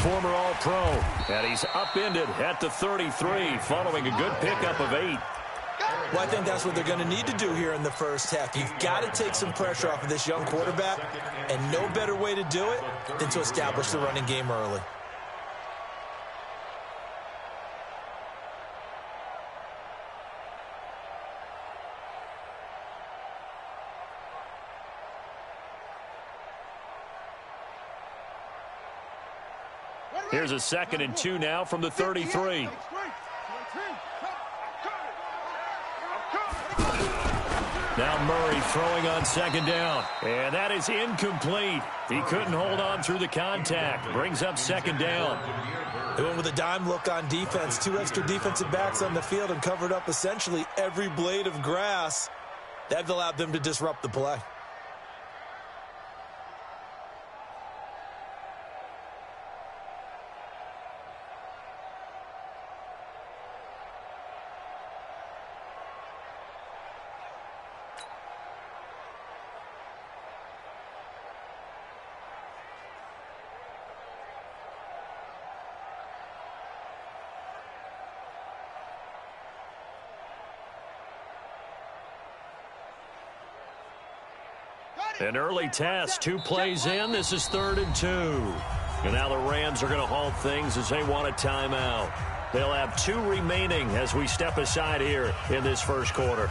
former All-Pro. And he's upended at the 33 following a good pickup of 8. Well, I think that's what they're going to need to do here in the first half. You've got to take some pressure off of this young quarterback, and no better way to do it than to establish the running game early. Here's a 2nd and 2 now from the 33. Now Murray throwing on 2nd down. And that is incomplete. He couldn't hold on through the contact. Brings up 2nd down. They went with a dime look on defense. 2 extra defensive backs on the field and covered up essentially every blade of grass. That allowed them to disrupt the play. An early test, 2 plays in. This is 3rd and 2. And now the Rams are going to halt things as they want a timeout. They'll have 2 remaining as we step aside here in this first quarter.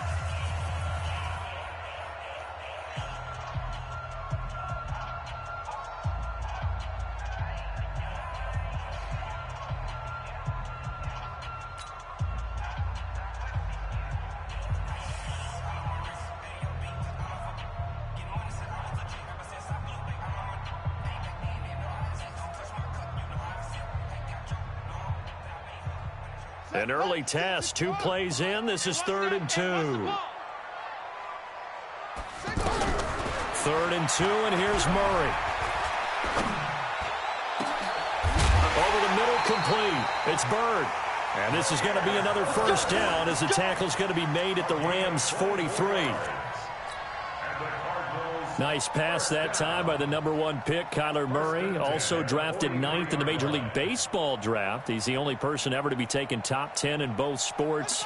An early test, 2 plays in. This is 3rd and 2. 3rd and 2, and here's Murray. Over the middle, complete. It's Bird. And this is going to be another first down as the tackle's going to be made at the Rams' 43. Nice pass that time by the #1 pick, Kyler Murray. Also drafted 9th in the Major League Baseball draft. He's the only person ever to be taken top 10 in both sports.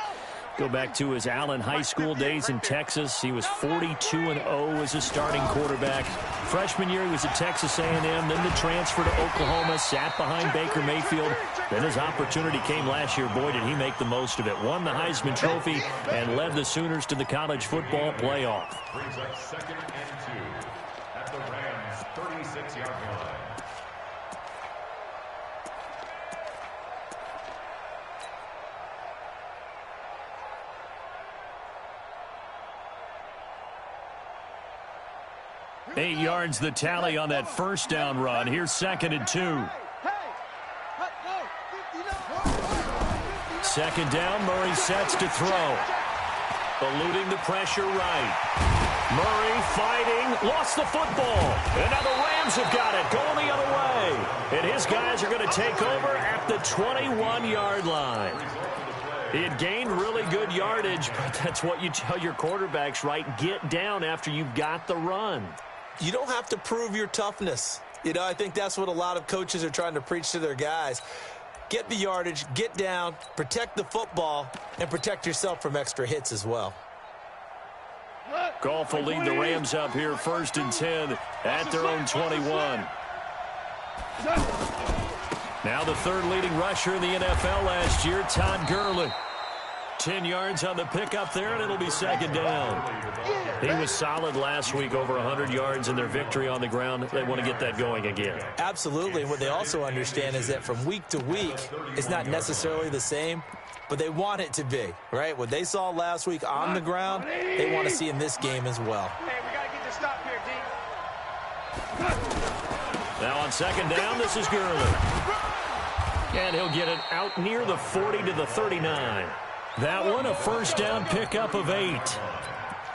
Go back to his Allen High School days in Texas. He was 42-0 as a starting quarterback. Freshman year, he was at Texas A&M. Then the transfer to Oklahoma, sat behind Baker Mayfield. Then his opportunity came last year. Boy, did he make the most of it. Won the Heisman Trophy and led the Sooners to the college football playoff. Brings up 2nd and 2 at the Rams' 36-yard line. Eight yards the tally on that first down run. Here's 2nd and 2. 2nd down, Murray sets to throw. Eluding the pressure right. Murray fighting, lost the football. And now the Rams have got it, going the other way. And his guys are going to take over at the 21-yard line. He had gained really good yardage, but that's what you tell your quarterbacks, right? Get down after you've got the run. You don't have to prove your toughness. You know, I think that's what a lot of coaches are trying to preach to their guys. Get the yardage, get down, protect the football, and protect yourself from extra hits as well. Goff will lead the Rams up here 1st and 10 at their own 21. Now the 3rd leading rusher in the NFL last year, Todd Gurley. 10 yards on the pickup there, and it'll be 2nd down. He was solid last week, over 100 yards in their victory on the ground. They want to get that going again. Absolutely. And what they also understand is that from week to week, it's not necessarily the same, but they want it to be, right? What they saw last week on the ground, they want to see in this game as well. Hey, we got to get this stop here, D. Now on 2nd down, this is Gurley. And he'll get it out near the 40 to the 39. That one, a first down pickup of 8.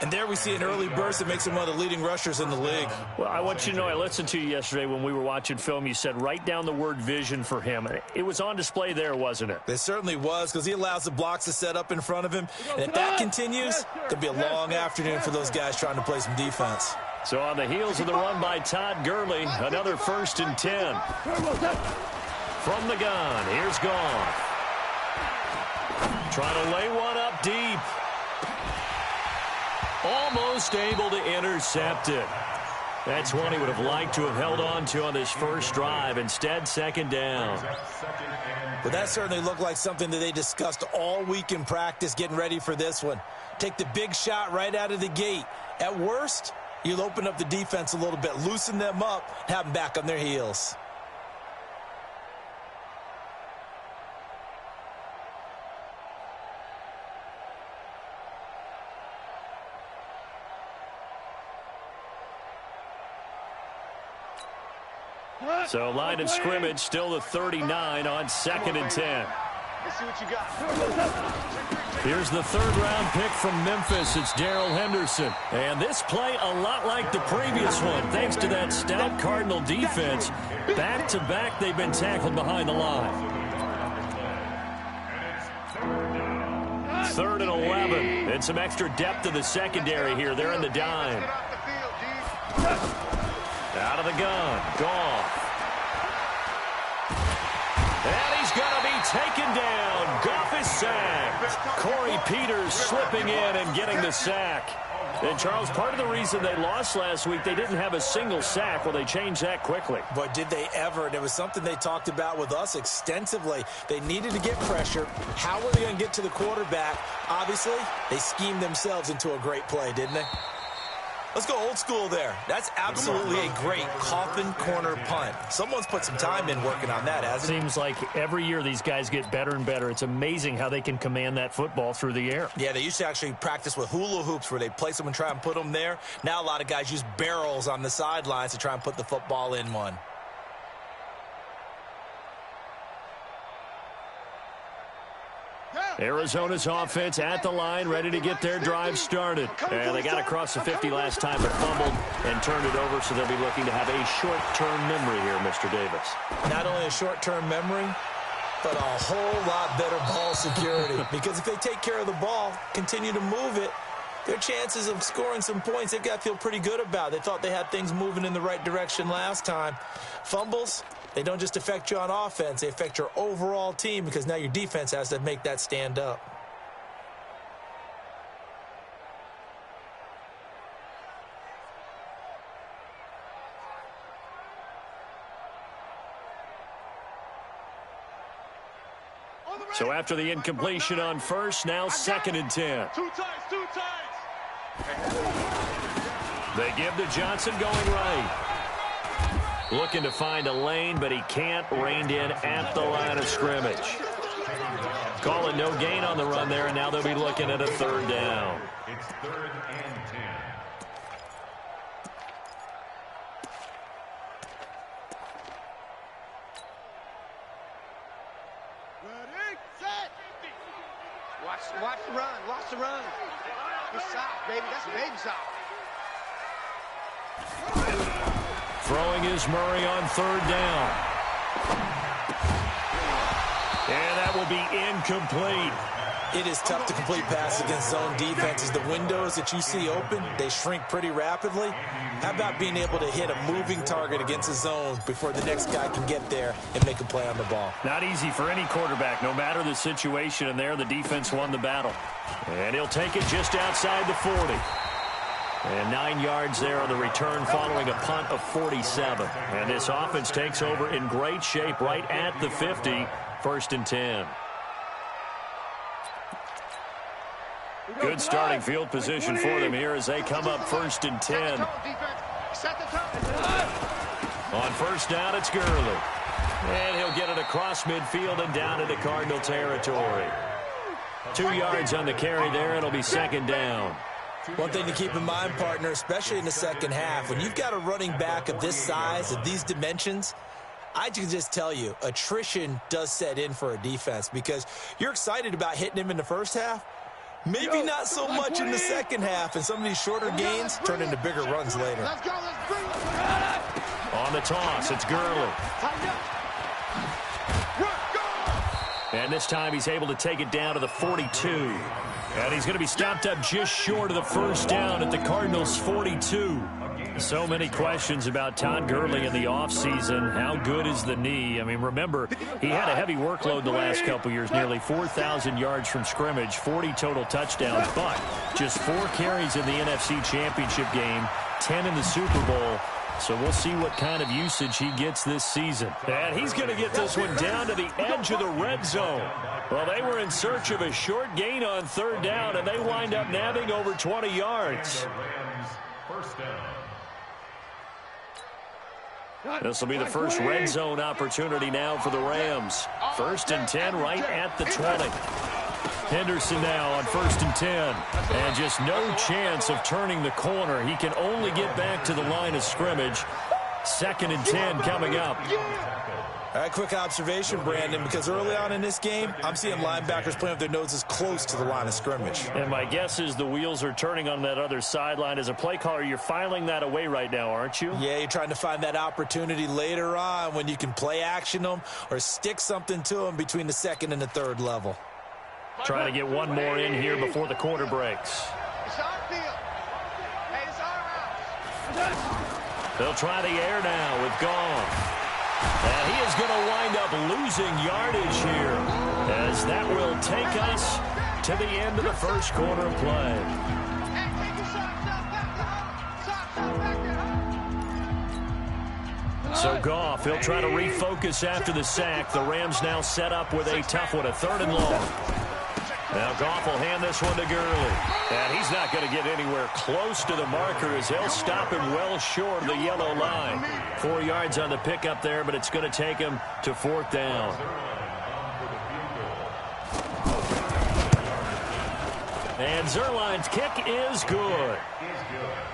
And there we see an early burst that makes him one of the leading rushers in the league. Well, I want you to know, I listened to you yesterday when we were watching film. You said write down the word vision for him. It was on display there, wasn't it? It certainly was, because he allows the blocks to set up in front of him. And if that continues, it'll be a long afternoon for those guys trying to play some defense. So on the heels of the run by Todd Gurley, another 1st and 10. From the gun, here's Goff. Trying to lay one up deep. Almost able to intercept it. That's one he would have liked to have held on to on this first drive. Instead, second down. But that certainly looked like something that they discussed all week in practice getting ready for this one. Take the big shot right out of the gate. At worst, you'll open up the defense a little bit, loosen them up, have them back on their heels. So line of scrimmage still the 39 on 2nd and 10. Let's see what you got. Here's the third-round pick from Memphis. It's Darrell Henderson. And this play a lot like the previous one, thanks to that stout Cardinal defense. Back-to-back, they've been tackled behind the line. 3rd and 11. And some extra depth to the secondary here. They're in the dime. Out of the gun. Goff. And he's going to be taken down. Goff is sacked. Corey Peters slipping in and getting the sack. And, Charles, part of the reason they lost last week, they didn't have a single sack. Well, they changed that quickly. But did they ever? And it was something they talked about with us extensively. They needed to get pressure. How were they going to get to the quarterback? Obviously, they schemed themselves into a great play, didn't they? Let's go old school there. That's absolutely a great coffin corner punt. Someone's put some time in working on that, hasn't it? Seems like every year these guys get better and better. It's amazing how they can command that football through the air. Yeah, they used to actually practice with hula hoops where they place them and try and put them there. Now a lot of guys use barrels on the sidelines to try and put the football in one. Arizona's offense at the line, ready to get their drive started. And they got across the 50 last time, but fumbled and turned it over, so they'll be looking to have a short-term memory here, Mr. Davis. Not only a short-term memory, but a whole lot better ball security. Because if they take care of the ball, continue to move it, their chances of scoring some points, they've got to feel pretty good about. They thought they had things moving in the right direction last time. Fumbles, they don't just affect you on offense, they affect your overall team because now your defense has to make that stand up. So after the incompletion on first, now 2nd and 10. Two times. They give to Johnson going right. Looking to find a lane, but he can't. Reined in at the line of scrimmage. Calling no gain on the run there, and now they'll be looking at a 3rd down. It's 3rd and 10. Ready, set. Watch the run. Watch the run. Good sock, baby. That's a baby sock. Throwing is Murray on 3rd down. And that will be incomplete. It is tough to complete passes against zone defenses. The windows that you see open, they shrink pretty rapidly. How about being able to hit a moving target against a zone before the next guy can get there and make a play on the ball? Not easy for any quarterback, no matter the situation. And there, the defense won the battle. And he'll take it just outside the 40. And 9 yards there on the return following a punt of 47. And this offense takes over in great shape right at the 50, 1st and 10. Good starting field position for them here as they come up 1st and 10. On 1st down, it's Gurley. And he'll get it across midfield and down into Cardinal territory. 2 yards on the carry there. It'll be 2nd down. One thing to keep in mind, partner, especially in the second half, when you've got a running back of this size, of these dimensions, I can just tell you, attrition does set in for a defense because you're excited about hitting him in the first half. Maybe not so much in the second half, and some of these shorter gains turn into bigger runs later. Let's go. Let's bring it. On the toss, it's Gurley. And this time he's able to take it down to the 42. And he's going to be stopped up just short of the 1st down at the Cardinals' 42. So many questions about Todd Gurley in the offseason. How good is the knee? I mean, remember, he had a heavy workload the last couple years, nearly 4,000 yards from scrimmage, 40 total touchdowns, but just 4 carries in the NFC Championship game, 10 in the Super Bowl. So we'll see what kind of usage he gets this season. And he's going to get this one down to the edge of the red zone. Well, they were in search of a short gain on 3rd down, and they wind up nabbing over 20 yards. This will be the first red zone opportunity now for the Rams. 1st and 10 right at the 20. Henderson now on 1st and 10. And just no chance of turning the corner. He can only get back to the line of scrimmage. 2nd and 10 coming up. All right, quick observation, Brandon, because early on in this game, I'm seeing linebackers playing with their noses close to the line of scrimmage. And my guess is the wheels are turning on that other sideline. As a play caller, you're filing that away right now, aren't you? Yeah, you're trying to find that opportunity later on when you can play action them or stick something to them between the 2nd and the 3rd level. Trying to get one more in here before the quarter breaks. It's our field. Hey, it's our house. They'll try the air now with Goff. And he is going to wind up losing yardage here, as that will take us to the end of the first quarter of play. Hey, take your socks off. Back to home. Socks off. Back to home. So Goff, he'll try to refocus after the sack. The Rams now set up with a tough one, a 3rd and long. Now Goff will hand this one to Gurley. And he's not going to get anywhere close to the marker, as he'll stop him well short of the yellow line. 4 yards on the pickup there, but it's going to take him to 4th down. And Zuerlein's kick is good.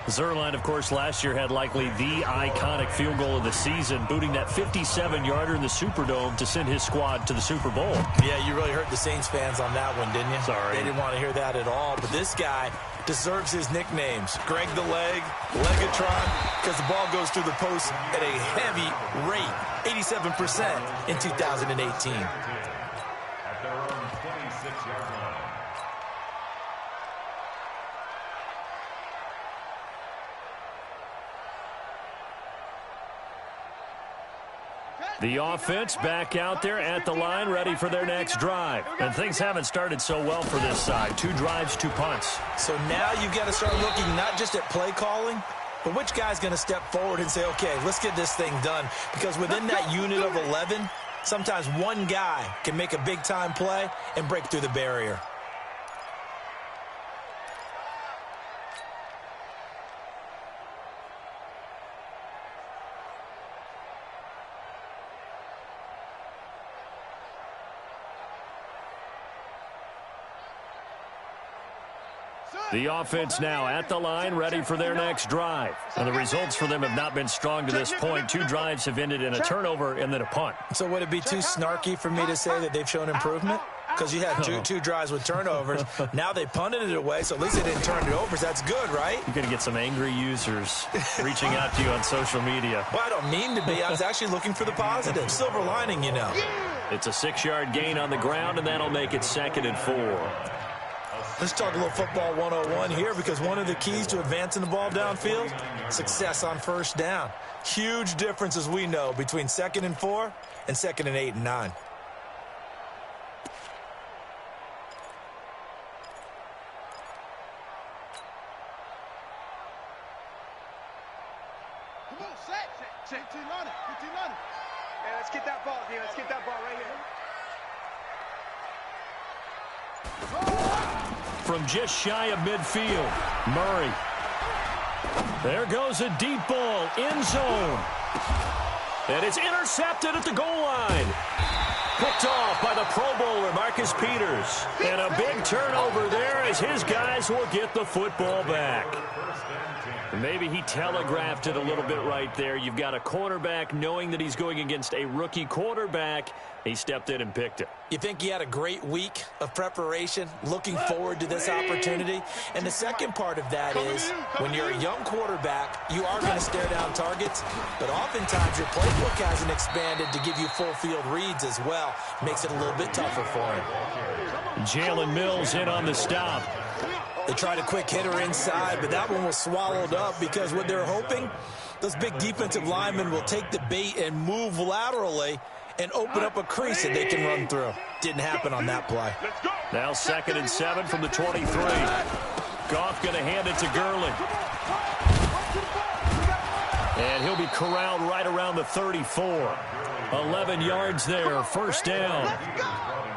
Zuerlein, of course, last year had likely the iconic field goal of the season, booting that 57-yarder in the Superdome to send his squad to the Super Bowl. Yeah, you really hurt the Saints fans on that one, didn't you? Sorry. They didn't want to hear that at all. But this guy deserves his nicknames. Greg the Leg, Legatron, because the ball goes through the post at a heavy rate, 87% in 2018. At their own 26-yard line. The offense back out there at the line, ready for their next drive. And things haven't started so well for this side. 2 drives, 2 punts. So now you've got to start looking not just at play calling, but which guy's going to step forward and say, okay, let's get this thing done. Because within that unit of 11, sometimes one guy can make a big-time play and break through the barrier. The offense now at the line, ready for their next drive. And the results for them have not been strong to this point. 2 drives have ended in a turnover and then a punt. So would it be too snarky for me to say that they've shown improvement? Because you had two drives with turnovers. Now they punted it away, so at least they didn't turn it over. So that's good, right? You're going to get some angry users reaching out to you on social media. Well, I don't mean to be. I was actually looking for the positive. Silver lining, you know. It's a 6-yard gain on the ground, and that'll make it 2nd and 4. Let's talk a little football 101 here, because one of the keys to advancing the ball downfield, success on 1st down. Huge difference, as we know, between 2nd and 4 and 2nd and 8 and 9. Come on, set. Team on it. Hey, let's get that ball here. Let's get that ball right here. From just shy of midfield, Murray. There goes a deep ball, end zone. And it's intercepted at the goal line. Picked off by the Pro Bowler, Marcus Peters. And a big turnover there as his guys will get the football back. Maybe he telegraphed it a little bit right there. You've got a cornerback knowing that he's going against a rookie quarterback. He stepped in and picked it. You think he had a great week of preparation, looking forward to this opportunity? And the second part of that is, when you're a young quarterback, you are going to stare down targets, but oftentimes your playbook hasn't expanded to give you full field reads as well. Makes it a little bit tougher for him. Jalen Mills in on the stop. They tried a quick hitter inside, but that one was swallowed up because what they're hoping, those big defensive linemen will take the bait and move laterally and open up a crease that they can run through. Didn't happen on that play. Now 2nd and 7 from the 23. Goff going to hand it to Gurley. And he'll be corralled right around the 34. 11 yards there, first down.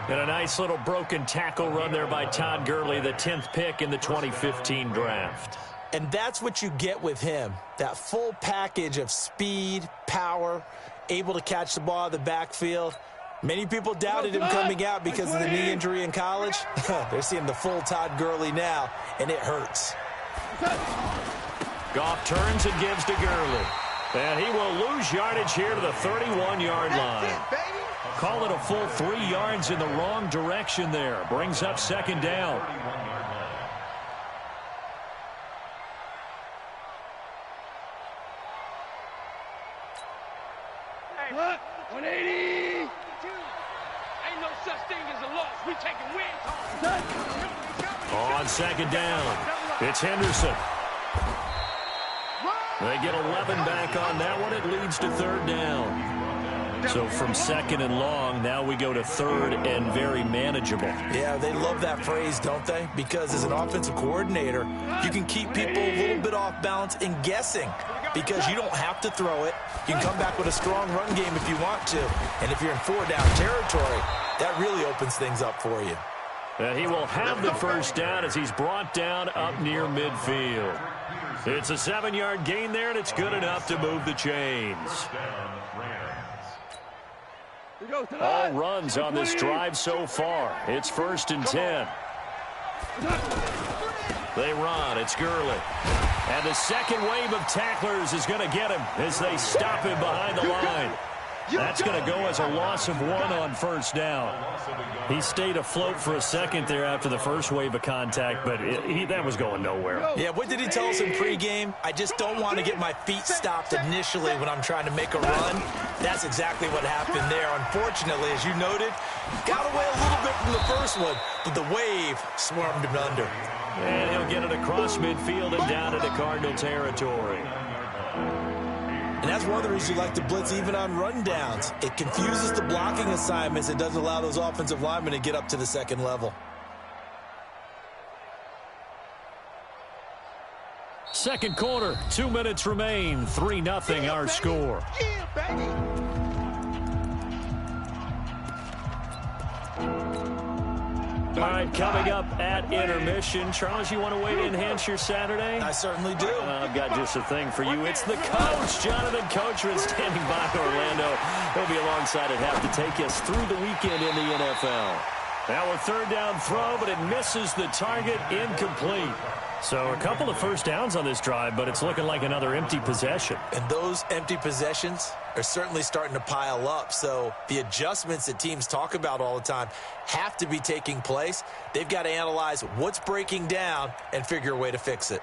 And a nice little broken tackle run there by Todd Gurley, the 10th pick in the 2015 draft. And that's what you get with him, that full package of speed, power, able to catch the ball out of the backfield. Many people doubted him coming out because of the knee injury in college. They're seeing the full Todd Gurley now, and it hurts. Goff turns and gives to Gurley. And he will lose yardage here to the 31-yard line. Call it a full 3 yards in the wrong direction there. Brings up 2nd down. Hey, 180. Ain't no such thing as a loss. We taking wins. On 2nd down, it's Henderson. They get 11 back on that one. It leads to 3rd down. So from 2nd and long, now we go to 3rd and very manageable. Yeah, they love that phrase, don't they? Because as an offensive coordinator, you can keep people a little bit off balance and guessing because you don't have to throw it. You can come back with a strong run game if you want to. And if you're in 4-down territory, that really opens things up for you. And he will have the first down as he's brought down up near midfield. It's a 7-yard gain there, and it's good enough to move the chains. All runs on this drive so far. It's 1st and 10. They run. It's Gurley. And the second wave of tacklers is going to get him as they stop him behind the line. That's going to go as a loss of 1 on 1st down. He stayed afloat for a second there after the first wave of contact, but that was going nowhere. Yeah, what did he tell us in pregame? I just don't want to get my feet stopped initially when I'm trying to make a run. That's exactly what happened there. Unfortunately, as you noted, got away a little bit from the first one, but the wave swarmed him under. And he'll get it across midfield and down into Cardinal territory. And that's one of the reasons you like to blitz even on rundowns. It confuses the blocking assignments. It doesn't allow those offensive linemen to get up to the second level. Second quarter, 2 minutes remain. 3-0 our score. Yeah, baby. All right, coming up at intermission. Charles, you want to wait to enhance your Saturday? I certainly do. I've got just a thing for you. It's the coach, Jonathan Coachman, standing by Orlando. He'll be alongside at half to take us through the weekend in the NFL. Now a 3rd down throw, but it misses the target, incomplete. So a couple of first downs on this drive, but it's looking like another empty possession. And those empty possessions are certainly starting to pile up. So the adjustments that teams talk about all the time have to be taking place. They've got to analyze what's breaking down and figure a way to fix it.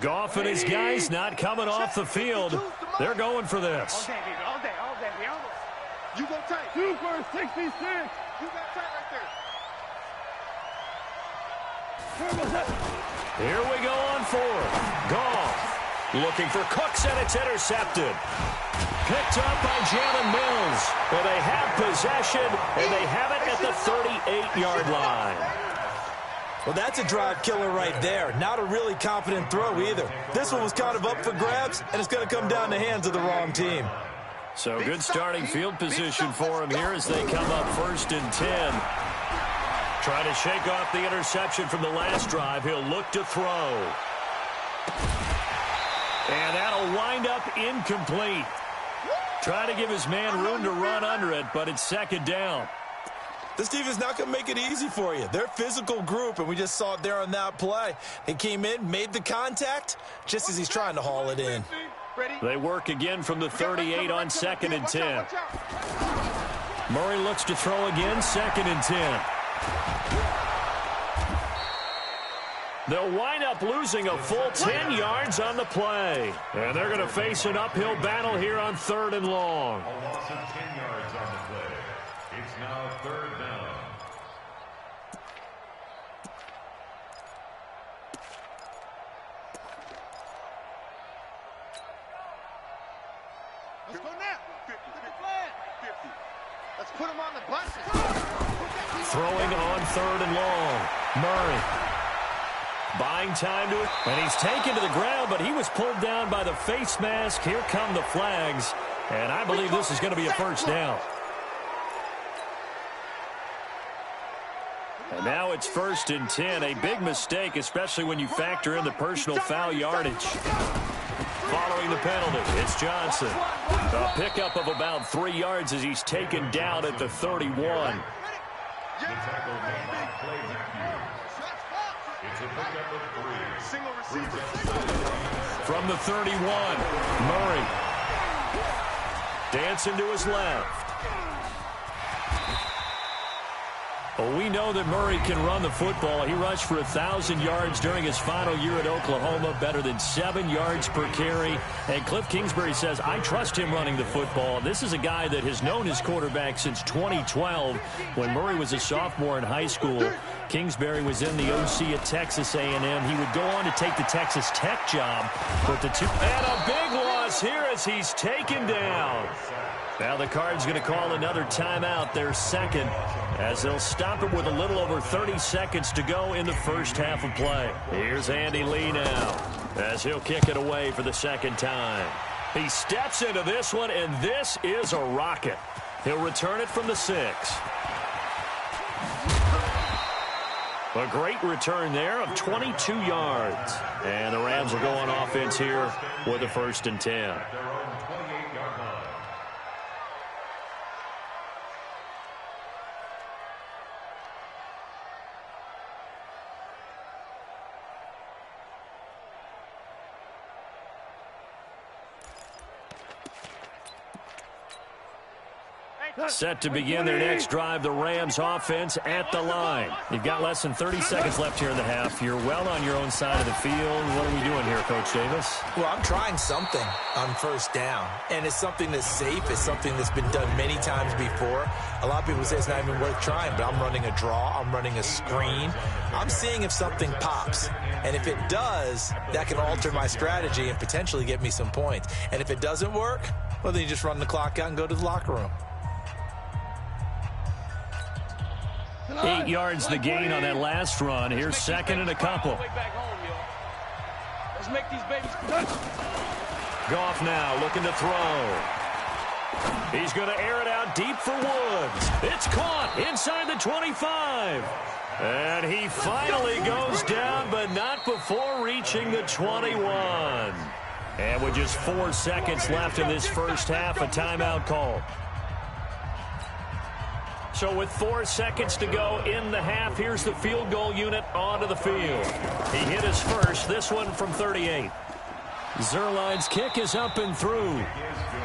Goff and his guys not coming off the field. They're going for this. All day, baby. All day. All day. We almost. You go tight. 2 for 66. You got tight right there. Here we go on 4th. Goff looking for Cooks, and it's intercepted. Picked up by Jalen Mills. Well, they have possession, and they have it at the 38-yard line. Well, that's a drive killer right there. Not a really confident throw either. This one was kind of up for grabs, and it's going to come down the hands of the wrong team. So good starting field position for him here as they come up 1st and 10. Trying to shake off the interception from the last drive. He'll look to throw. And that'll wind up incomplete. Trying to give his man room to run under it, but it's 2nd down. This team is not going to make it easy for you. They're a physical group, and we just saw it there on that play. He came in, made the contact, just as he's trying to haul it in. They work again from the 38 on 2nd and 10. Murray looks to throw again, 2nd and 10. They'll wind up losing a full 10 yards on the play. And they're going to face an uphill battle here on 3rd and long. A loss of 10 yards on the play. It's now 3rd down. Let's go now. 50. Let's put him on the bus. Throwing on 3rd and long. Murray buying time to it. And he's taken to the ground, but he was pulled down by the face mask. Here come the flags. And I believe this is going to be a first down. And now it's 1st and 10. A big mistake, especially when you factor in the personal foul yardage. Following the penalty, it's Johnson. A pickup of about 3 yards as he's taken down at the 31. The tackle made by Clay Matthews. It's a pickup of 3. Single receiver. From the 31, Murray dancing to his left. Well, we know that Murray can run the football. He rushed for 1,000 yards during his final year at Oklahoma, better than 7 yards per carry. And Cliff Kingsbury says, I trust him running the football. This is a guy that has known his quarterback since 2012 when Murray was a sophomore in high school. Kingsbury was in the OC at Texas A&M. He would go on to take the Texas Tech job. But and a big loss here as he's taken down. Now the Cards going to call another timeout, their second, as they'll stop it with a little over 30 seconds to go in the first half of play. Here's Andy Lee now as he'll kick it away for the second time. He steps into this one, and this is a rocket. He'll return it from the 6. A great return there of 22 yards. And the Rams will go on offense here with a 1st and 10. Set to begin their next drive, the Rams offense at the line. You've got less than 30 seconds left here in the half. You're well on your own side of the field. What are we doing here, Coach Davis? Well, I'm trying something on 1st down, and it's something that's safe. It's something that's been done many times before. A lot of people say it's not even worth trying, but I'm running a draw. I'm running a screen. I'm seeing if something pops, and if it does, that can alter my strategy and potentially get me some points. And if it doesn't work, well, then you just run the clock out and go to the locker room. 8 yards the gain on that last run. Here's 2nd and a couple. Let's make these babies. Goff now looking to throw. He's going to air it out deep for Woods. It's caught inside the 25. And he finally goes down, but not before reaching the 21. And with just 4 seconds left in this first half, a timeout call. So with 4 seconds to go in the half, here's the field goal unit onto the field. He hit his first, this one from 38. Zerline's kick is up and through.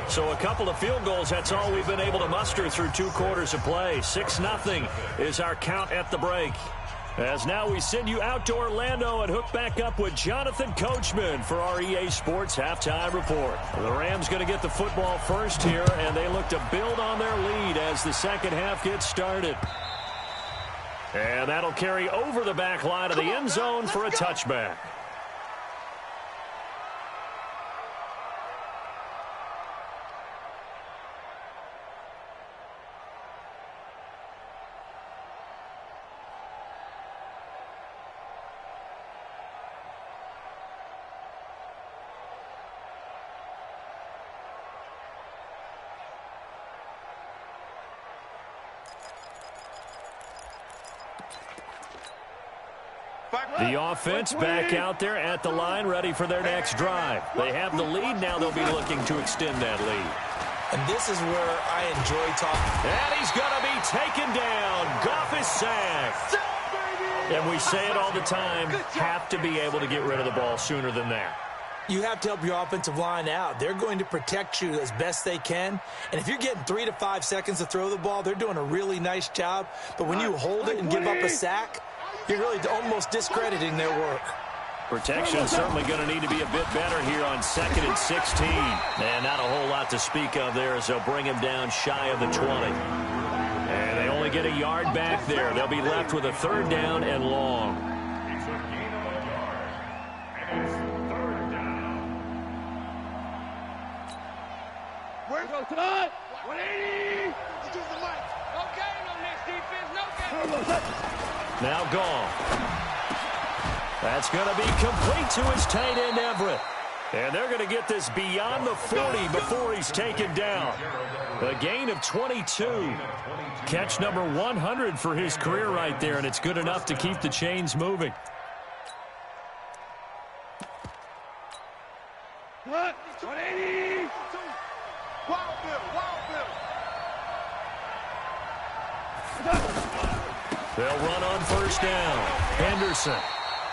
So a couple of field goals, that's all we've been able to muster through 2 quarters of play. 6-0 is our count at the break. As now we send you out to Orlando and hook back up with Jonathan Coachman for our EA Sports Halftime Report. The Rams going to get the football first here, and they look to build on their lead as the second half gets started. And that'll carry over the back line of the end zone for a touchback. The offense back out there at the line, ready for their next drive. They have the lead. Now they'll be looking to extend that lead. And this is where I enjoy talking. And he's going to be taken down. Goff is sacked. And we say it all the time, have to be able to get rid of the ball sooner than that. You have to help your offensive line out. They're going to protect you as best they can. And if you're getting 3 to 5 seconds to throw the ball, they're doing a really nice job. But when you hold it and give up a sack, you're really almost discrediting their work. Protection certainly going to need to be a bit better here on 2nd and 16. And not a whole lot to speak of there as they'll bring him down shy of the 20. And they only get a yard back there. They'll be left with a 3rd down and long. It's a gain of a yard. And it's 3rd down. Where go, Todd? 180! Use the mic. No game on this defense. No game. Now gone. That's going to be complete to his tight end, Everett. And they're going to get this beyond the 40 before he's taken down. A gain of 22. Catch number 100 for his career right there, and it's good enough to keep the chains moving. What? 180! Wild bill. They'll run on 1st down. Henderson.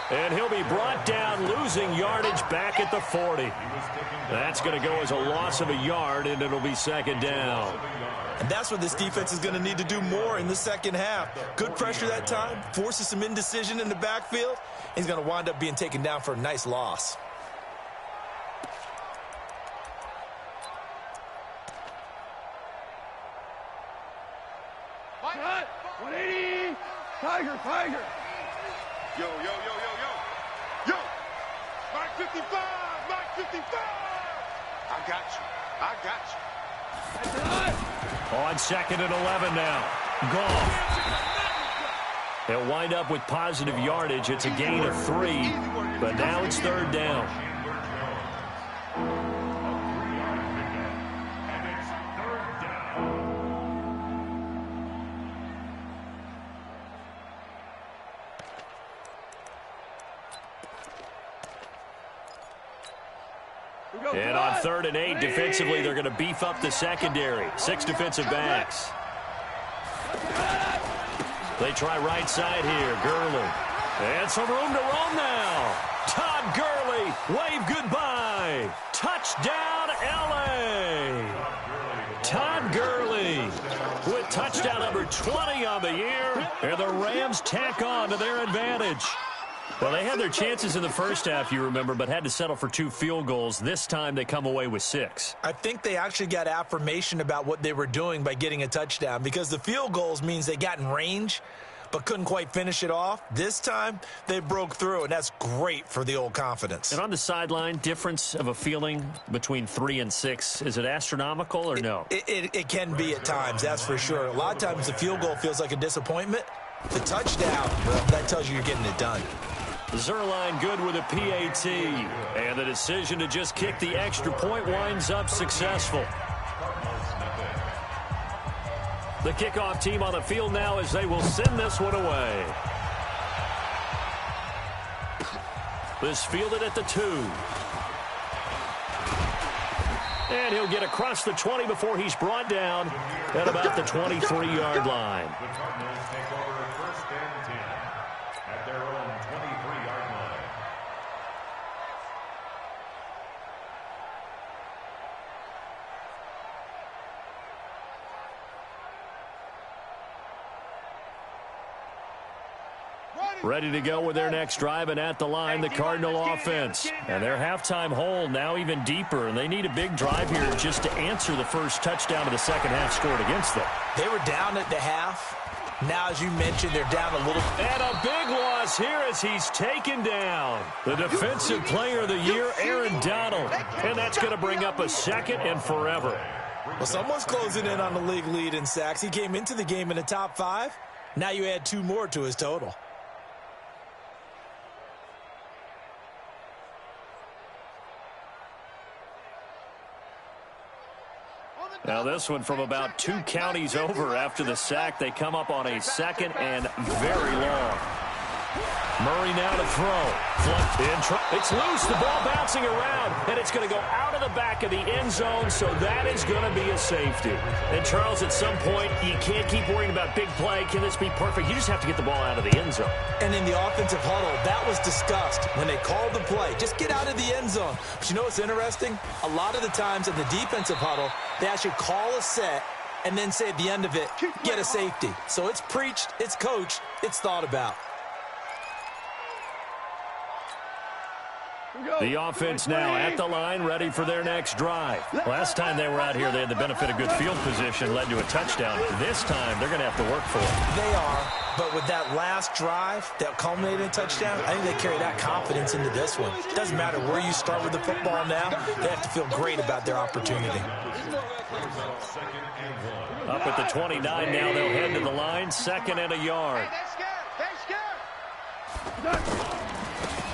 And he'll be brought down, losing yardage back at the 40. That's going to go as a loss of a yard, and it'll be 2nd down. And that's what this defense is going to need to do more in the second half. Good pressure that time, forces some indecision in the backfield. He's going to wind up being taken down for a nice loss. Cut! 180! Tiger! Yo! Mark 55! I got you. On 2nd and 11 now. Gone. They'll wind up with positive yardage. It's a gain of 3, but now it's 3rd down. And on 3rd and 8, defensively, they're going to beef up the secondary. 6 defensive backs. They try right side here. Gurley. And some room to roam now. Todd Gurley, wave goodbye. Touchdown, L.A. Todd Gurley with touchdown number 20 on the year. And the Rams tack on to their advantage. Well, they had their chances in the first half, you remember, but had to settle for 2 field goals. This time they come away with 6. I think they actually got affirmation about what they were doing by getting a touchdown, because the field goals means they got in range but couldn't quite finish it off. This time they broke through, and that's great for the old confidence. And on the sideline, difference of a feeling between 3 and 6, is it astronomical or no? It can be at times, that's for sure. A lot of times the field goal feels like a disappointment. The touchdown, well, that tells you you're getting it done. Zerline good with a PAT. And the decision to just kick the extra point winds up successful. The kickoff team on the field now as they will send this one away. This fielded at the 2. And he'll get across the 20 before he's brought down at about the 23-yard line. The Cardinals take over 1st and 10 at their own 23-yard line. Ready to go with their next drive, and at the line, the Cardinal offense. And their halftime hole now even deeper, and they need a big drive here just to answer the first touchdown of the second half scored against them. They were down at the half. Now, as you mentioned, they're down a little. And a big loss here as he's taken down. The defensive player of the year, Aaron Donald. And that's going to bring up a 2nd and forever. Well, someone's closing in on the league lead in sacks. He came into the game in the top 5. Now you add 2 more to his total. Now this one from about 2 counties over after the sack. They come up on a 2nd and very long. Murray now to throw. It's loose. The ball bouncing around, and it's going to go out of the back of the end zone, so that is going to be a safety. And, Charles, at some point, you can't keep worrying about big play. Can this be perfect? You just have to get the ball out of the end zone. And in the offensive huddle, that was discussed when they called the play. Just get out of the end zone. But you know what's interesting? A lot of the times in the defensive huddle, they actually call a set and then say at the end of it, get a safety. So it's preached, it's coached, it's thought about. The offense now at the line, ready for their next drive. Last time they were out here, they had the benefit of good field position, led to a touchdown. This time, they're going to have to work for it. They are, but with that last drive that culminated in a touchdown, I think they carry that confidence into this one. It doesn't matter where you start with the football now, they have to feel great about their opportunity. Up at the 29 now, they'll head to the line, 2nd and a yard.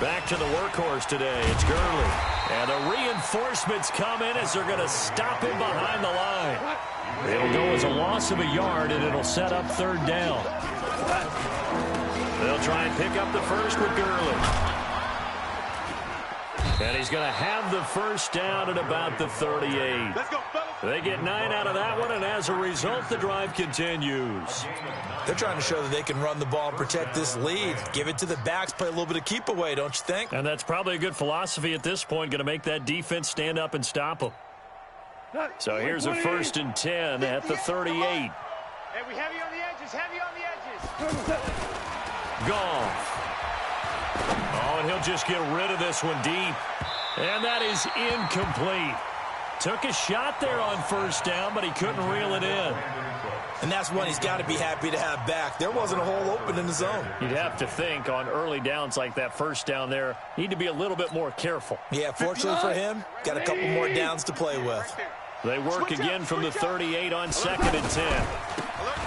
Back to the workhorse today. It's Gurley. And the reinforcements come in as they're going to stop him behind the line. It'll go as a loss of a yard, and it'll set up 3rd down. They'll try and pick up the first with Gurley. And he's going to have the first down at about the 38. They get 9 out of that one, and as a result, the drive continues. They're trying to show that they can run the ball and protect this lead. Give it to the backs, play a little bit of keep away, don't you think? And that's probably a good philosophy at this point, going to make that defense stand up and stop them. So here's a 1st and 10 at the 38. Hey, we heavy on the edges, heavy on the edges. Goff. Oh, and he'll just get rid of this one deep. And that is incomplete. Took a shot there on 1st down, but he couldn't reel it in. And that's one he's got to be happy to have back. There wasn't a hole open in the zone. You'd have to think on early downs like that 1st down there, need to be a little bit more careful. Yeah, fortunately for him, got a couple more downs to play with. They work again from the 38 on 2nd and 10.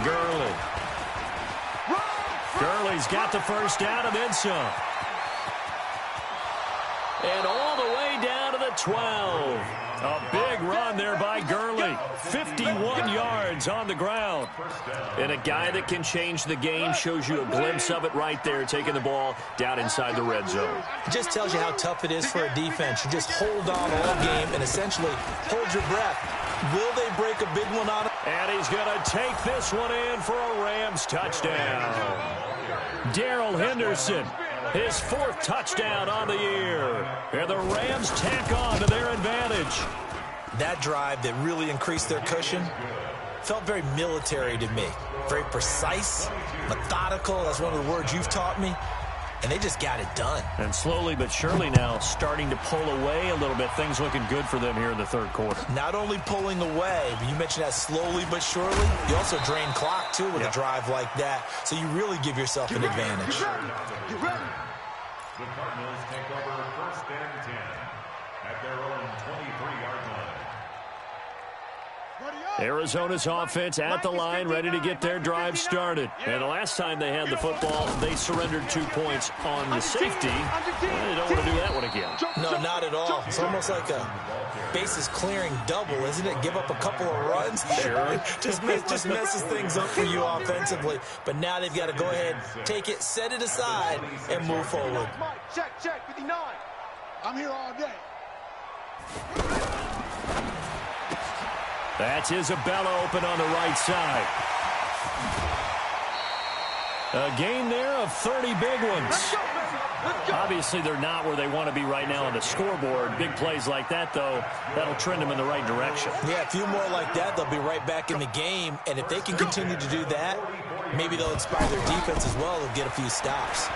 Gurley. Gurley's got the 1st down and then some. And all the way down to the 12. A big run there by Gurley. 51 yards on the ground. And a guy that can change the game, shows you a glimpse of it right there, taking the ball down inside the red zone. It just tells you how tough it is for a defense. You just hold on all game and essentially hold your breath. Will they break a big one on him? And he's going to take this one in for a Rams touchdown. Darrell Henderson, his 4th touchdown on the year. And the Rams tack on to their advantage. That drive that really increased their cushion felt very military to me. Very precise, methodical. That's one of the words you've taught me. And they just got it done. And slowly but surely now starting to pull away a little bit. Things looking good for them here in the 3rd quarter. Not only pulling away, but you mentioned that slowly but surely. You also drain clock, too, with a drive like that. So you really give yourself an advantage. The Cardinals take over 1st and 10 at their own 23-yard line. Arizona's offense at the line, ready to get their drive started. And the last time they had the football, they surrendered 2 points on the safety. They don't want to do that one again. No, not at all. It's almost like a bases clearing double, isn't it? Give up a couple of runs. Sure. just messes things up for you offensively. But now they've got to go ahead, take it, set it aside, and move forward. Check, 59. I'm here all day. That's Isabella open on the right side. A gain there of 30 big ones. Obviously, they're not where they want to be right now on the scoreboard. Big plays like that, though, that'll trend them in the right direction. Yeah, a few more like that, they'll be right back in the game. And if they can continue to do that, maybe they'll inspire their defense as well. They'll get a few stops.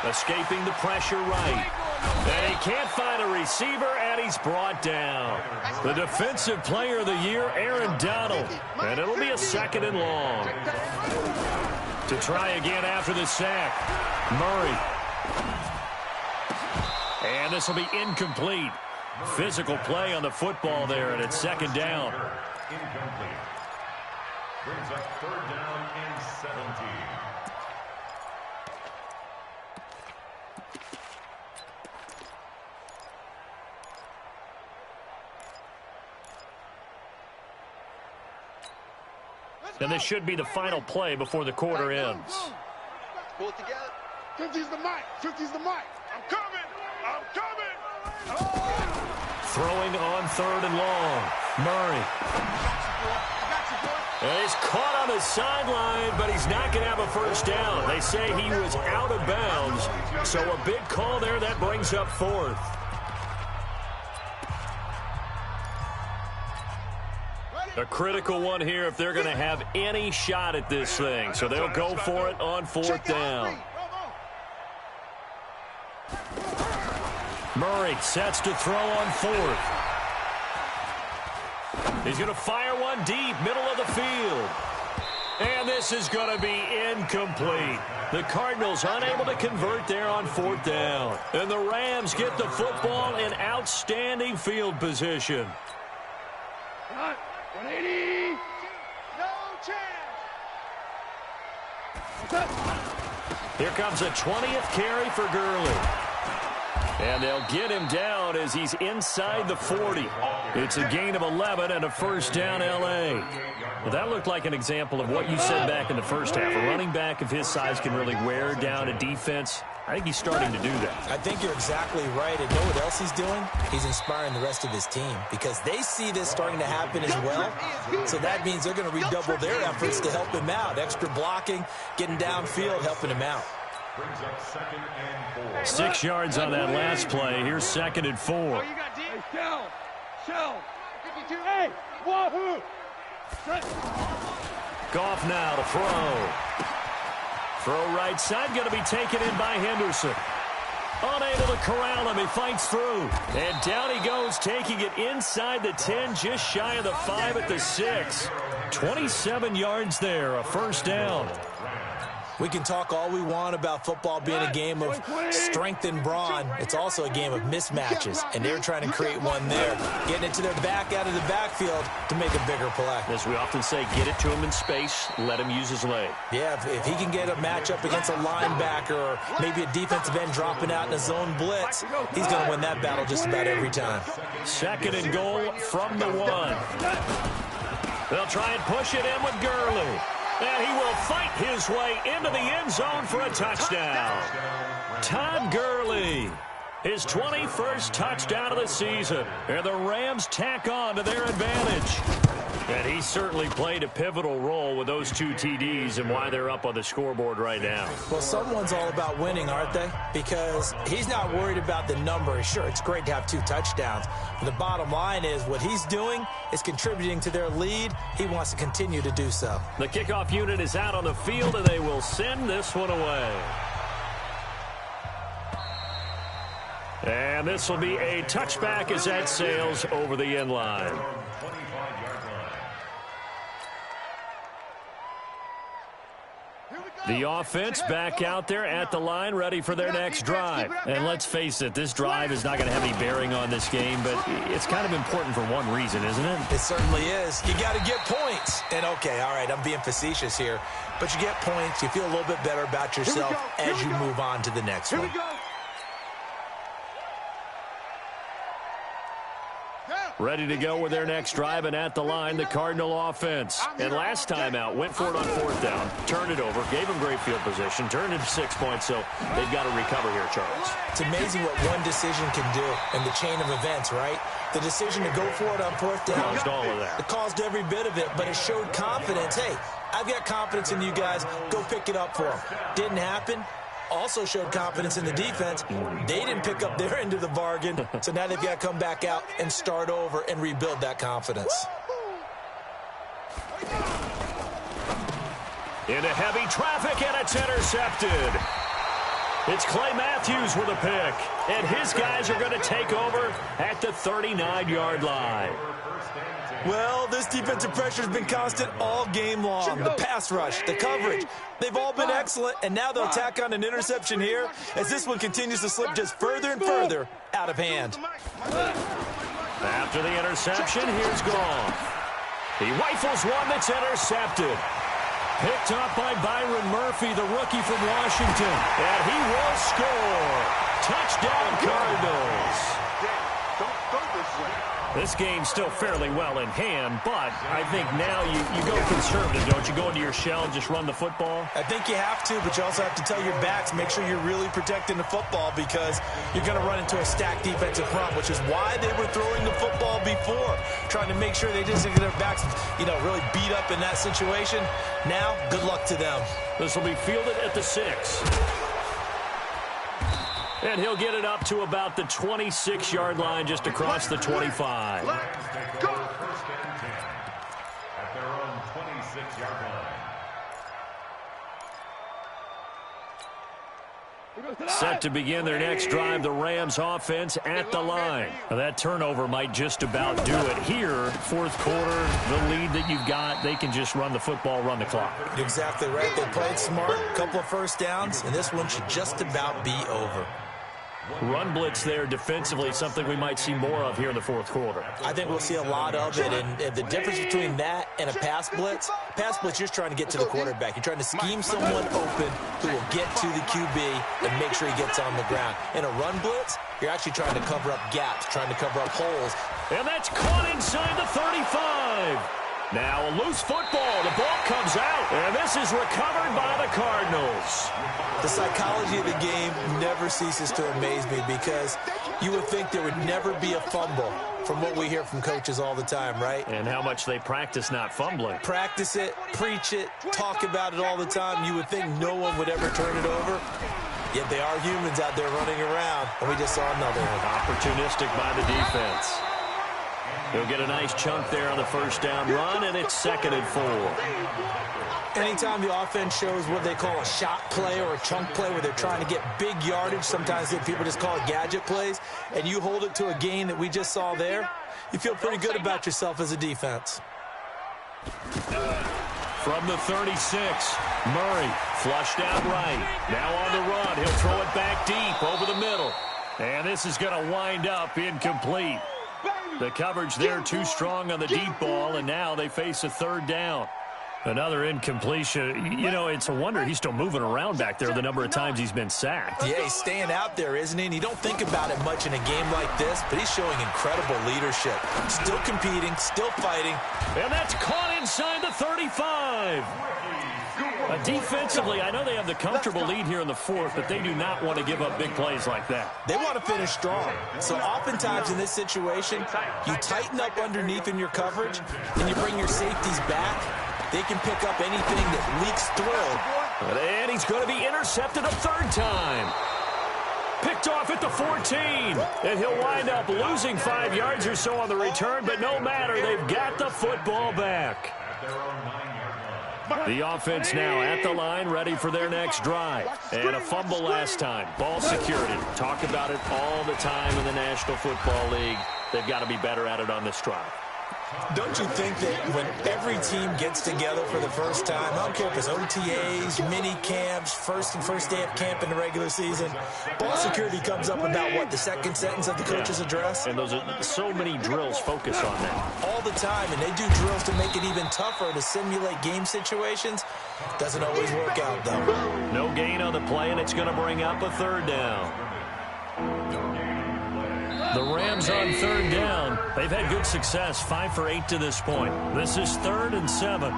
Escaping the pressure right. And he can't find a receiver, and he's brought down. The Defensive Player of the Year, Aaron Donald. And it'll be a 2nd and long. To try again after the sack. Murray. And this will be incomplete. Physical play on the football there, and it's 2nd down. Incomplete. Brings up 3rd down and 17. And this should be the final play before the quarter ends. Pull it together. 50's the mic. 50's the mic. I'm coming. I'm coming. Throwing on 3rd and long. Murray. And he's caught on the sideline, but he's not going to have a first down. They say he was out of bounds, so a big call there that brings up 4th. A critical one here if they're going to have any shot at this thing. So they'll go for it on 4th down. Murray sets to throw on 4th. He's going to fire one deep, middle of the field. And this is going to be incomplete. The Cardinals unable to convert there on 4th down. And the Rams get the football in outstanding field position. 180. No chance. Here comes a 20th carry for Gurley. And they'll get him down as he's inside the 40. It's a gain of 11 and a first down, L.A. Well, that looked like an example of what you said back in the first half. A running back of his size can really wear down a defense. I think he's starting to do that. I think you're exactly right. And know what else he's doing? He's inspiring the rest of his team because they see this starting to happen as well. So that means they're going to redouble their efforts to help him out. Extra blocking, getting downfield, helping him out. 6 yards on that last play. Here's 2nd and 4. Oh, you got D. Shell. 52. Hey, wahoo. Goff now to throw. Throw right side, going to be taken in by Henderson. Unable to corral him, he fights through. And down he goes, taking it inside the 10, just shy of the 5 at the 6. 27 yards there, a first down. We can talk all we want about football being a game of strength and brawn. It's also a game of mismatches, and they're trying to create one there, getting it to their back out of the backfield to make a bigger play. As we often say, get it to him in space, let him use his leg. Yeah, if he can get a matchup against a linebacker or maybe a defensive end dropping out in a zone blitz, he's going to win that battle just about every time. 2nd and goal from the 1. They'll try and push it in with Gurley. And he will fight his way into the end zone for a touchdown. Todd Gurley, his 21st touchdown of the season. And the Rams tack on to their advantage. And he certainly played a pivotal role with those 2 TDs and why they're up on the scoreboard right now. Well, someone's all about winning, aren't they? Because he's not worried about the number. Sure, it's great to have 2 touchdowns. But the bottom line is what he's doing is contributing to their lead. He wants to continue to do so. The kickoff unit is out on the field, and they will send this one away. And this will be a touchback as that sails over the end line. The offense back out there at the line, ready for their next drive. And let's face it, this drive is not going to have any bearing on this game, but it's kind of important for one reason, isn't it? It certainly is. You got to get points. And, okay, all right, I'm being facetious here, but you get points, you feel a little bit better about yourself as you move on to the next one. Ready to go with their next drive, and at the line, the Cardinal offense. And last time out, went for it on 4th down, turned it over, gave them great field position, turned it 6 points, so they've got to recover here, Charles. It's amazing what one decision can do in the chain of events, right? The decision to go for it on 4th down. Caused all of that. It caused every bit of it, but it showed confidence. Hey, I've got confidence in you guys. Go pick it up for them. Didn't happen. Also showed confidence in the defense. They didn't pick up their end of the bargain, so now they've got to come back out and start over and rebuild that confidence. Into heavy traffic, and it's intercepted. It's Clay Matthews with a pick, and his guys are going to take over at the 39-yard line. Well, this defensive pressure has been constant all game long. The pass rush, the coverage, they've all been excellent, and now they'll tack on an interception here as this one continues to slip just further and further out of hand. After the interception, here's Goff. He rifles one that's intercepted. Picked up by Byron Murphy, the rookie from Washington, and he will score. Touchdown, Cardinals. Don't go this way. This game's still fairly well in hand, but I think now you go conservative, don't you? Go into your shell and just run the football? I think you have to, but you also have to tell your backs, make sure you're really protecting the football because you're going to run into a stacked defensive front, which is why they were throwing the football before, trying to make sure they just get their backs, really beat up in that situation. Now, good luck to them. This will be fielded at the 6. And he'll get it up to about the 26-yard line just across the 25. Let's go. First and 10 at their own 26-yard line. Set to begin their next drive, the Rams offense at the line. Now, that turnover might just about do it here. Fourth quarter, the lead that you've got, they can just run the football, run the clock. Exactly right. They played smart, a couple of first downs, and this one should just about be over. Run blitz there defensively, something we might see more of here in the fourth quarter. I think we'll see a lot of it, and the difference between that and a pass blitz, you're just trying to get to the quarterback. You're trying to scheme someone open who will get to the QB and make sure he gets on the ground. In a run blitz, you're actually trying to cover up gaps, trying to cover up holes. And that's caught inside the 35. Now a loose football. The ball comes out, and this is recovered by the Cardinals. The psychology of the game never ceases to amaze me because you would think there would never be a fumble from what we hear from coaches all the time, right? And how much they practice not fumbling. Practice it, preach it, talk about it all the time. You would think no one would ever turn it over. Yet they are humans out there running around, and we just saw another one. Opportunistic by the defense. He'll get a nice chunk there on the first down run, and it's 2nd and 4. Anytime the offense shows what they call a shot play or a chunk play where they're trying to get big yardage, sometimes people just call it gadget plays, and you hold it to a gain that we just saw there, you feel pretty good about yourself as a defense. From the 36, Murray flushed out right. Now on the run, he'll throw it back deep over the middle. And this is going to wind up incomplete. The coverage there too strong on the deep ball, and now they face a 3rd down. Another incompletion. It's a wonder he's still moving around back there the number of times he's been sacked. Yeah, he's staying out there, isn't he? And you don't think about it much in a game like this, but he's showing incredible leadership. Still competing, still fighting. And that's caught inside the 35. Defensively, I know they have the comfortable lead here in the 4th, but they do not want to give up big plays like that. They want to finish strong. So oftentimes in this situation, you tighten up underneath in your coverage, and you bring your safeties back. They can pick up anything that leaks through. And he's going to be intercepted a 3rd time. Picked off at the 14. And he'll wind up losing 5 yards or so on the return, but no matter, they've got the football back. The offense now at the line, ready for their next drive. And a fumble last time. Ball security. Talk about it all the time in the National Football League. They've got to be better at it on this drive. Don't you think that when every team gets together for the first time, I don't care if it's OTAs, mini camps, first day of camp in the regular season, ball security comes up about, what, the second sentence of the coach's address? And those are so many drills focus on that. All the time, and they do drills to make it even tougher to simulate game situations. Doesn't always work out, though. No gain on the play, and it's going to bring up a 3rd down. The Rams on 3rd down. They've had good success, 5 for 8 to this point. This is 3rd and 7.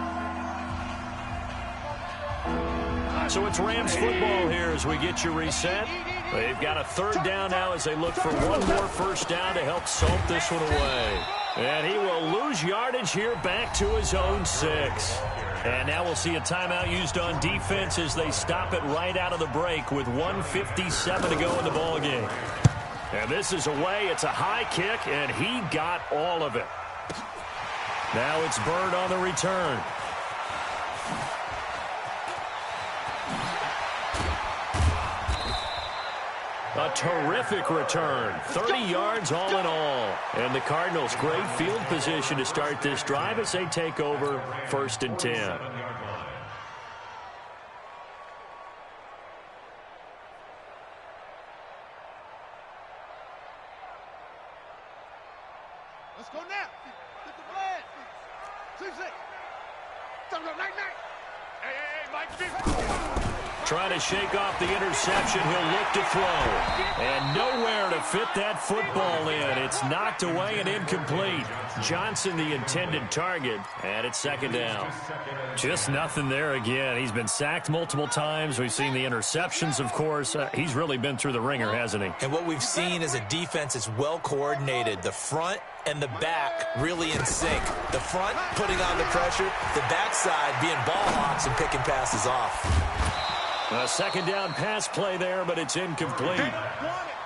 So it's Rams football here as we get you reset. They've got a 3rd down now as they look for one more first down to help salt this one away. And he will lose yardage here back to his own 6. And now we'll see a timeout used on defense as they stop it right out of the break with 1:57 to go in the ballgame. And this is away. It's a high kick, and he got all of it. Now it's Bird on the return. A terrific return. 30 yards all in all. And the Cardinals, great field position to start this drive as they take over 1st and 10. Let's go now. Get the flag. 6-6. Don't go night. Hey, Mike. Trying to shake off the interception. He'll look to throw. And nowhere to fit that football in. It's knocked away and incomplete. Johnson, the intended target, and it's second down. Just nothing there again. He's been sacked multiple times. We've seen the interceptions, of course. He's really been through the ringer, hasn't he? And what we've seen is a defense that's well coordinated. The front and the back really in sync. The front putting on the pressure, the backside being ball hawks and picking passes off. A second down pass play there, but it's incomplete.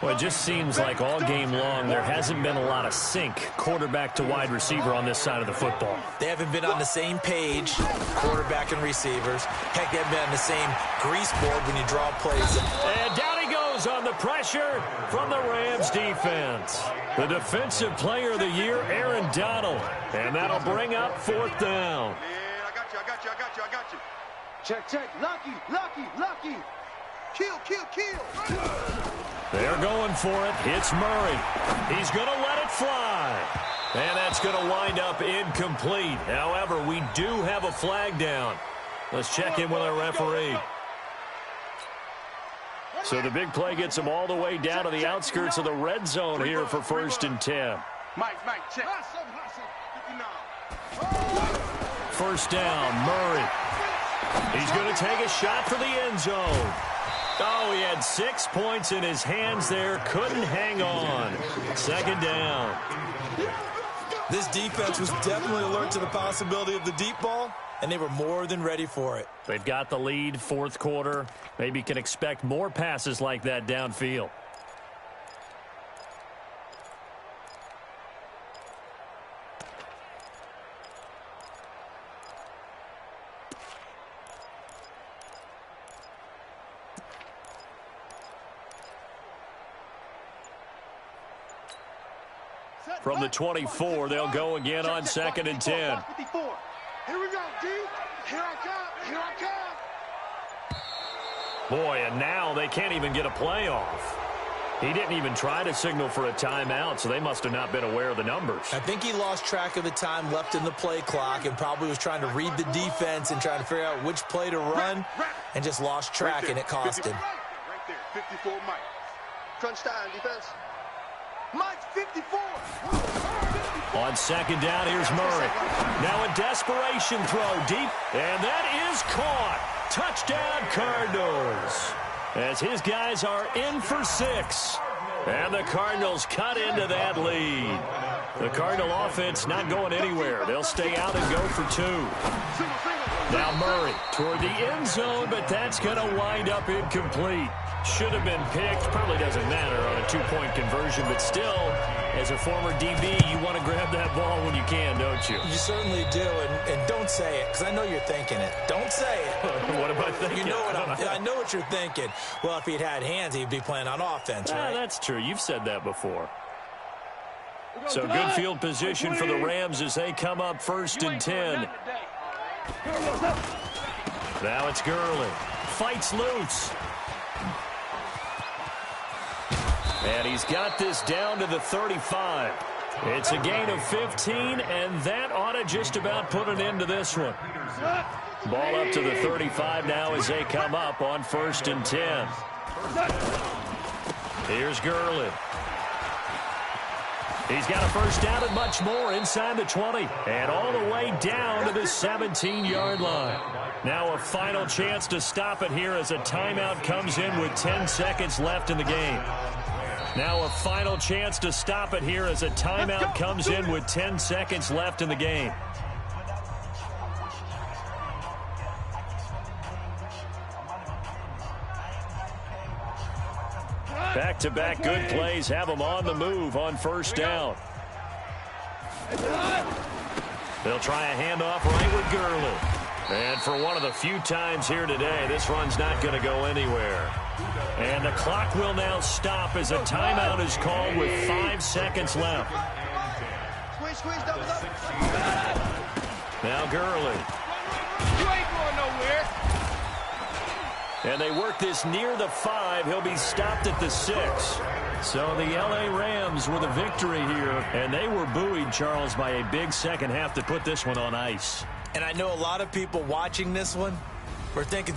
Well, it just seems like all game long there hasn't been a lot of sync quarterback to wide receiver on this side of the football. They haven't been on the same page, quarterback and receivers. Heck, they haven't been on the same grease board when you draw plays. And down he goes on the pressure from the Rams defense. The defensive player of the year, Aaron Donald. And that'll bring up fourth down. Yeah, I got you. Check. Lucky. Kill. They're going for it. It's Murray. He's going to let it fly. And that's going to wind up incomplete. However, we do have a flag down. Let's check in with our referee. So the big play gets them all the way down to the outskirts of the red zone here for 1st and 10. Mike, check. First down, Murray. He's going to take a shot for the end zone. Oh, he had 6 points in his hands there. Couldn't hang on. Second down. This defense was definitely alert to the possibility of the deep ball, and they were more than ready for it. They've got the lead, fourth quarter. Maybe can expect more passes like that downfield. From the 24, they'll go again on 2nd and 10. Here we go, D. Here I come. Boy, and now they can't even get a play off. He didn't even try to signal for a timeout, so they must have not been aware of the numbers. I think he lost track of the time left in the play clock and probably was trying to read the defense and trying to figure out which play to run and just lost track, and it cost him. Right there, 54 Mike. Crunch time, defense. Mike's 54. On 2nd down, here's Murray. Now a desperation throw deep, and that is caught. Touchdown, Cardinals. As his guys are in for 6. And the Cardinals cut into that lead. The Cardinal offense not going anywhere. They'll stay out and go for 2. Now Murray toward the end zone, but that's going to wind up incomplete. Should have been picked. Probably doesn't matter on a 2-point conversion, but still, as a former DB, you want to grab that ball when you can, don't you? You certainly do, and don't say it, because I know you're thinking it. Don't say it. What am I thinking? You know what I know what you're thinking. Well, if he'd had hands, he'd be playing on offense, right? That's true. You've said that before. So good field position for the Rams as they come up 1st and 10. Now it's Gurley. Fights loose. And he's got this down to the 35. It's a gain of 15, and that ought to just about put an end to this one. Ball up to the 35 now as they come up on 1st and 10. Here's Gurley. He's got a first down and much more inside the 20. And all the way down to the 17-yard line. Now a final chance to stop it here as a timeout comes in with 10 seconds left in the game. Now a final chance to stop it here as a timeout comes in with 10 seconds left in the game. Back-to-back good plays have them on the move on 1st down. They'll try a handoff right with Gurley. And for one of the few times here today, this run's not going to go anywhere. And the clock will now stop as a timeout is called with 5 seconds left. Squeeze, double up. Now Gurley. You ain't going nowhere. And they work this near the 5. He'll be stopped at the 6. So the L.A. Rams with a victory here. And they were buoyed, Charles, by a big second half to put this one on ice. And I know a lot of people watching this one were thinking